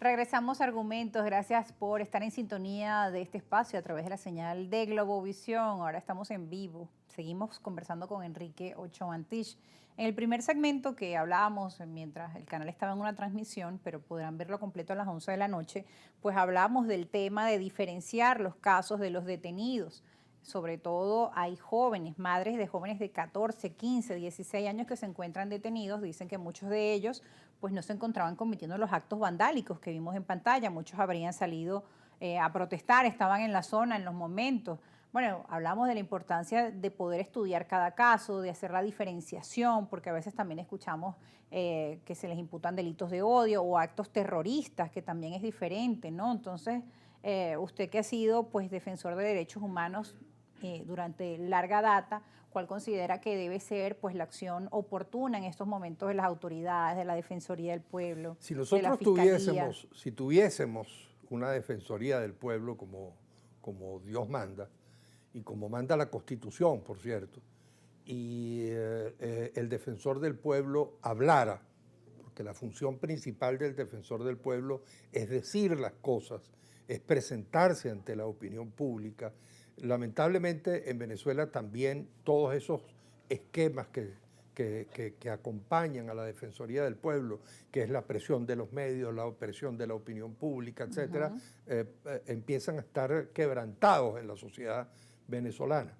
Regresamos a Argumentos. Gracias por estar en sintonía de este espacio a través de la señal de Globovisión. Ahora estamos en vivo. Seguimos conversando con Enrique Ochoa Antich. En el primer segmento que hablábamos, mientras el canal estaba en una transmisión, pero podrán verlo completo a las 11 de la noche, pues hablábamos del tema de diferenciar los casos de los detenidos. Sobre todo hay jóvenes, madres de jóvenes de 14, 15, 16 años que se encuentran detenidos. Dicen que muchos de ellos pues no se encontraban cometiendo los actos vandálicos que vimos en pantalla. Muchos habrían salido a protestar, estaban en la zona en los momentos. Bueno, hablamos de la importancia de poder estudiar cada caso, de hacer la diferenciación, porque a veces también escuchamos que se les imputan delitos de odio o actos terroristas, que también es diferente, ¿no? Entonces, usted que ha sido pues defensor de derechos humanos durante larga data, ¿cuál considera que debe ser pues la acción oportuna en estos momentos de las autoridades, de la Defensoría del Pueblo, Si de la nosotros Fiscalía? tuviésemos una Defensoría del Pueblo como Dios manda, y como manda la Constitución, por cierto, y el defensor del pueblo hablara, porque la función principal del defensor del pueblo es decir las cosas, es presentarse ante la opinión pública. Lamentablemente en Venezuela también todos esos esquemas que acompañan a la Defensoría del Pueblo, que es la presión de los medios, la presión de la opinión pública, etcétera, empiezan a estar quebrantados en la sociedad venezolana.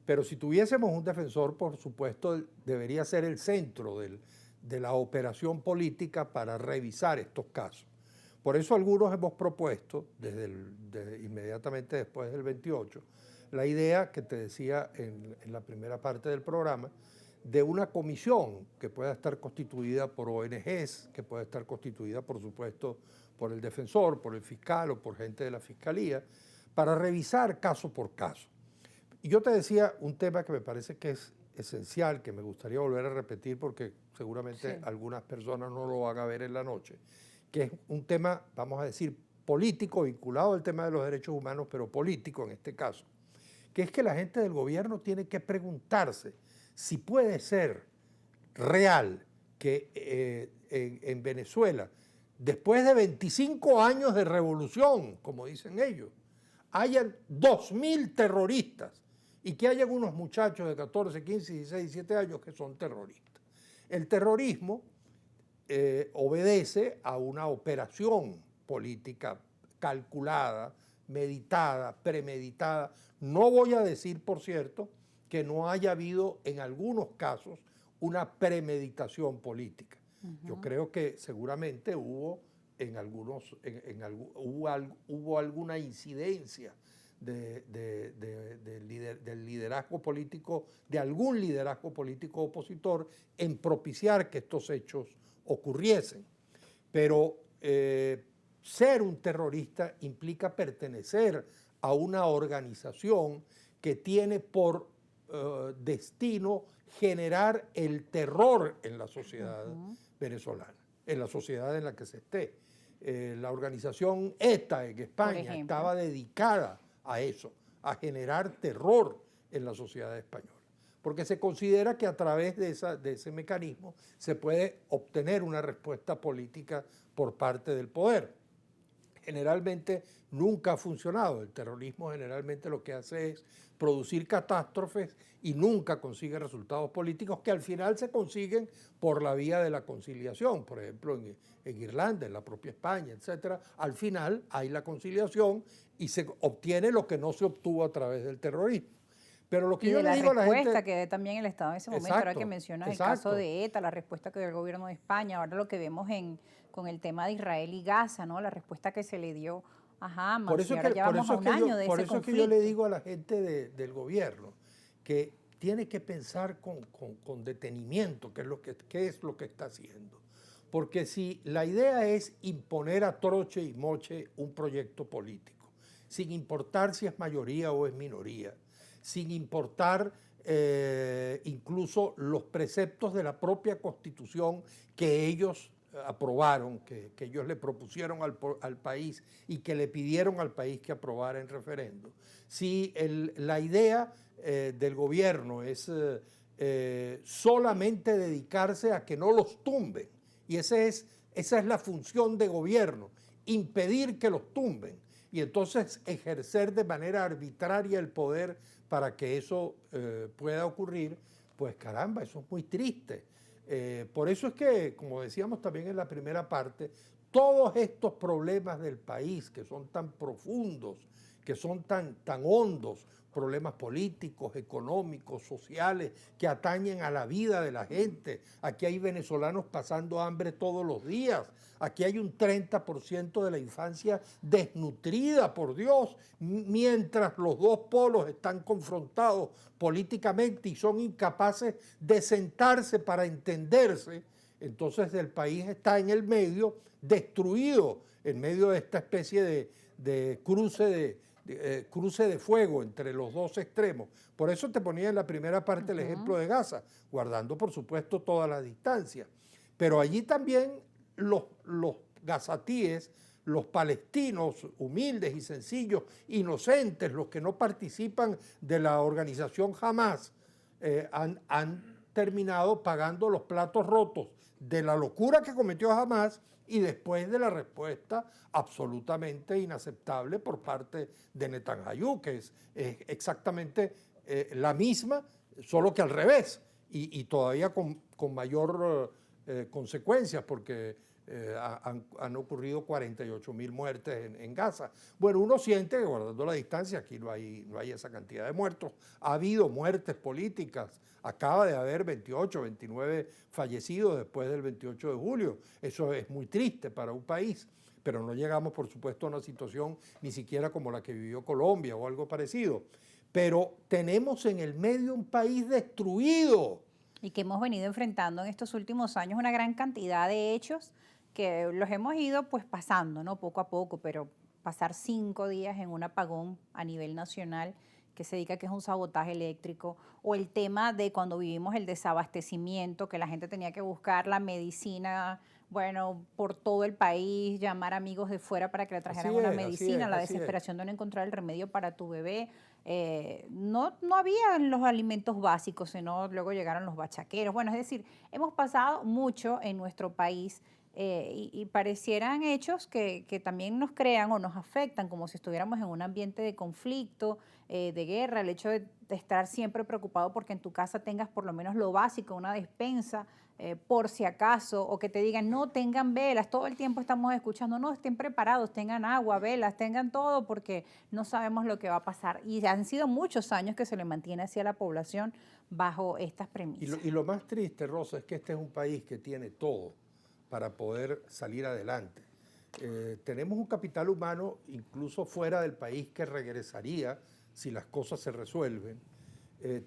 Pero si tuviésemos un defensor, por supuesto, debería ser el centro de la operación política para revisar estos casos. Por eso algunos hemos propuesto, inmediatamente después del 28, la idea que te decía en la primera parte del programa, de una comisión que pueda estar constituida por ONGs, que pueda estar constituida, por supuesto, por el defensor, por el fiscal o por gente de la fiscalía, para revisar caso por caso. Y yo te decía un tema que me parece que es esencial, que me gustaría volver a repetir porque seguramente algunas personas no lo van a ver en la noche, que es un tema, vamos a decir, político, vinculado al tema de los derechos humanos, pero político en este caso, que es que la gente del gobierno tiene que preguntarse si puede ser real que en Venezuela, después de 25 años de revolución, como dicen ellos, hayan 2.000 terroristas y que hayan unos muchachos de 14, 15, 16, 17 años que son terroristas. El terrorismo obedece a una operación política calculada, meditada, premeditada. No voy a decir, por cierto, que no haya habido en algunos casos una premeditación política. Yo creo que seguramente hubo hubo alguna incidencia del liderazgo político, de algún liderazgo político opositor en propiciar que estos hechos ocurriesen. Pero ser un terrorista implica pertenecer a una organización que tiene por destino generar el terror en la sociedad venezolana, en la sociedad en la que se esté. La organización ETA en España estaba dedicada a eso, a generar terror en la sociedad española, porque se considera que a través de ese mecanismo se puede obtener una respuesta política por parte del poder. Generalmente nunca ha funcionado. El terrorismo generalmente lo que hace es producir catástrofes y nunca consigue resultados políticos que al final se consiguen por la vía de la conciliación. Por ejemplo, en Irlanda, en la propia España, etcétera. Al final hay la conciliación y se obtiene lo que no se obtuvo a través del terrorismo. Pero lo que yo le digo a la gente... la respuesta que dé también el Estado en ese momento, ahora que mencionas el caso de ETA, la respuesta que dio el gobierno de España, ahora lo que vemos con el tema de Israel y Gaza, ¿no? La respuesta que se le dio a Hamas, por eso y ahora ya vamos a un año de ese conflicto. Por eso es que yo le digo a la gente del gobierno que tiene que pensar con detenimiento qué es lo que está haciendo. Porque si la idea es imponer a troche y moche un proyecto político, sin importar si es mayoría o es minoría, sin importar incluso los preceptos de la propia Constitución que ellos aprobaron, que ellos le propusieron al país y que le pidieron al país que aprobara en referendo. Si la idea del gobierno es solamente dedicarse a que no los tumben, y esa es la función de gobierno, impedir que los tumben y entonces ejercer de manera arbitraria el poder para que eso pueda ocurrir, pues caramba, eso es muy triste. Por eso es que, como decíamos también en la primera parte, todos estos problemas del país que son tan profundos, que son tan hondos, problemas políticos, económicos, sociales, que atañen a la vida de la gente. Aquí hay venezolanos pasando hambre todos los días. Aquí hay un 30% de la infancia desnutrida, por Dios, mientras los dos polos están confrontados políticamente y son incapaces de sentarse para entenderse. Entonces el país está en el medio, destruido, en medio de esta especie de cruce de fuego entre los dos extremos. Por eso te ponía en la primera parte el ejemplo de Gaza, guardando por supuesto toda la distancia. Pero allí también los gazatíes, los palestinos humildes y sencillos, inocentes, los que no participan de la organización Hamas, han terminado pagando los platos rotos de la locura que cometió Hamas y después de la respuesta absolutamente inaceptable por parte de Netanyahu, que es exactamente la misma, solo que al revés, y todavía con mayor consecuencias, porque han ocurrido 48.000 muertes en Gaza. Bueno, uno siente que guardando la distancia, aquí no hay esa cantidad de muertos. Ha habido muertes políticas, acaba de haber 28, 29 fallecidos después del 28 de julio. Eso es muy triste para un país, pero no llegamos, por supuesto, a una situación ni siquiera como la que vivió Colombia o algo parecido. Pero tenemos en el medio un país destruido. Y que hemos venido enfrentando en estos últimos años una gran cantidad de hechos que los hemos ido pues pasando, ¿no? Poco a poco, pero pasar 5 días en un apagón a nivel nacional que se diga que es un sabotaje eléctrico, o el tema de cuando vivimos el desabastecimiento, que la gente tenía que buscar la medicina, bueno, por todo el país, llamar amigos de fuera para que le trajeran una medicina, la desesperación de no encontrar el remedio para tu bebé. No había los alimentos básicos, sino luego llegaron los bachaqueros. Bueno, es decir, hemos pasado mucho en nuestro país y parecieran hechos que también nos crean o nos afectan, como si estuviéramos en un ambiente de conflicto, de guerra, el hecho de estar siempre preocupado porque en tu casa tengas por lo menos lo básico, una despensa, por si acaso, o que te digan, no, tengan velas, todo el tiempo estamos escuchando, no, estén preparados, tengan agua, velas, tengan todo, porque no sabemos lo que va a pasar. Y han sido muchos años que se le mantiene así a la población bajo estas premisas. Y lo más triste, Rosa, es que este es un país que tiene todo para poder salir adelante. Tenemos un capital humano, incluso fuera del país, que regresaría si las cosas se resuelven.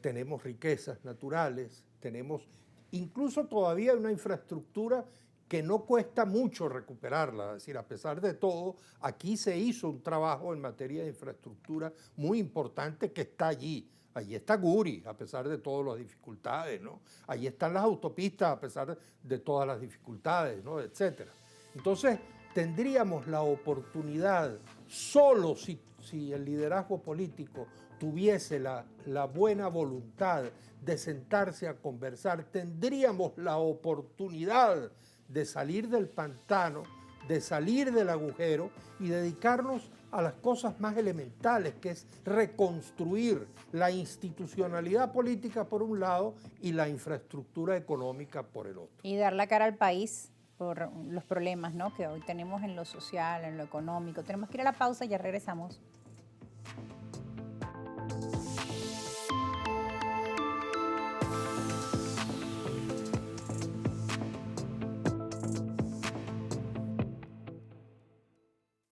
Tenemos riquezas naturales, tenemos incluso todavía una infraestructura que no cuesta mucho recuperarla. Es decir, a pesar de todo, aquí se hizo un trabajo en materia de infraestructura muy importante que está allí. Allí está Guri, a pesar de todas las dificultades, ¿no? Allí están las autopistas, a pesar de todas las dificultades, ¿no? Etcétera. Entonces, tendríamos la oportunidad, solo si el liderazgo político tuviese la buena voluntad de sentarse a conversar, tendríamos la oportunidad de salir del pantano, de salir del agujero y dedicarnos a las cosas más elementales, que es reconstruir la institucionalidad política por un lado y la infraestructura económica por el otro. Y dar la cara al país por los problemas, ¿no?, que hoy tenemos en lo social, en lo económico. Tenemos que ir a la pausa y ya regresamos.